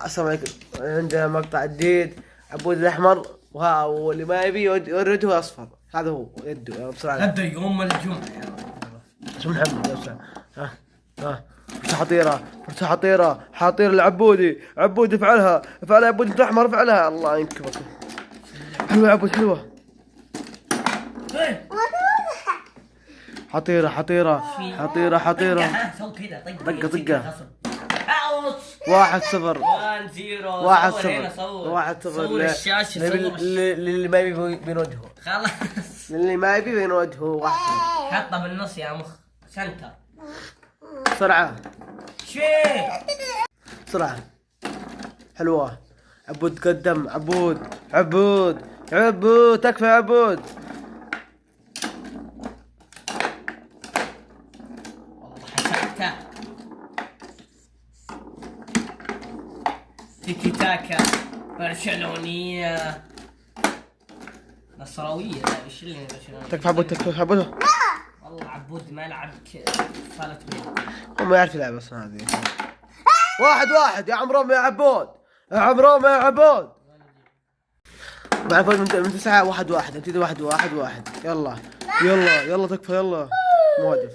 السلام عليكم. عندنا مقطع جديد، عبود الاحمر واللي ما يبي يرده اصفر. هذا هو يده بسرعه. غدا يوم الجمعه اسمه محمد يا بسرعه. ها فرصه خطيره، فرصه خطيره، حاطير العبودي. عبود افعلها، افعلها يا عبود الاحمر، افعلها. الله ينكبك. حلوه يا عبود، حلوه. حطيرة حطيرة حطيرة حطيرة. سو كذا طقة طقة. 1-0 1-0 الشاشة للي ما يبي بنوجهه. خلاص للي ما يبي بنوجهه 1-0. حطه بالنص يا مخ سنتر. بسرعة شيء بسرعة. حلوة. عبود تقدم. عبود عبود عبود، تكفى يا عبود. تيكي تاكا برشلونية نصراوية. لا ايش اللي برشلونية؟ تكفى عبود، تكفى عبود. والله عبود ما لعب صالة بيت. هو ما يعرف يلعب اصلا. هذه 1-1 يا عمرو يا عبود، يا عمرو يا عبود. بعد من 9 1-1 نبتدي 1-1. يلا يلا يلا تكفى يلا. موقف.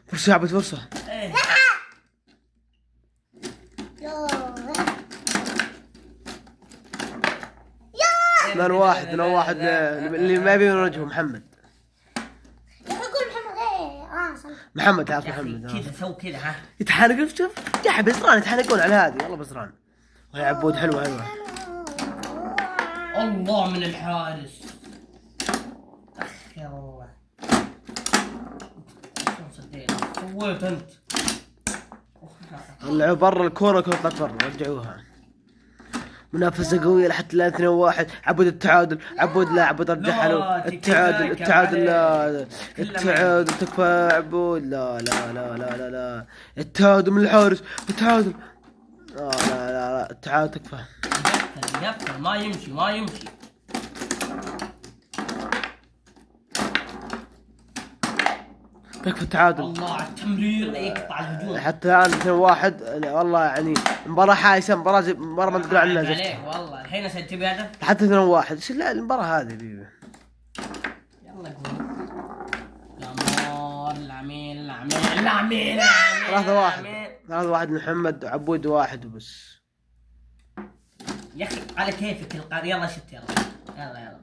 فرصة يا عبود، فرصة. 2-1 2-1 اللي ما يبي يواجهه محمد. محمد تعرف محمد. كذا سو كذا ها يتحرق. شوف يا بزران يتحرقون على هذه. والله بزران. وهي عبود حلوة حلوة. الله من الحارس. اخ يا الله سويت انت. طلعوا برا الكورة، كورة طلعت برا، رجعوها. منافسة قوية لحتى لا 2-1. عبود التعادل. عبود لا، عبود رجعها له. التعادل لا التعادل. تكفى عبود. لا لا لا لا لا لا. التعادل من الحارس. التعادل. لا لا لا التعادل تكفى. يقفل ما يمشي. تكفى التعادل. الله على التمرير يقطع الهجوم. حتى الآن 2-1. والله يعني مباراة حايسة، مباراة ما تقول عنها زفت. عليك والله الحين تجيب هدف حتى 2-1. ايش المباراة هذه بيبي؟ يلا قول. العميل 3-1 محمد. عبود 1 وبس. يا اخي على كيفك. يلا شت يلا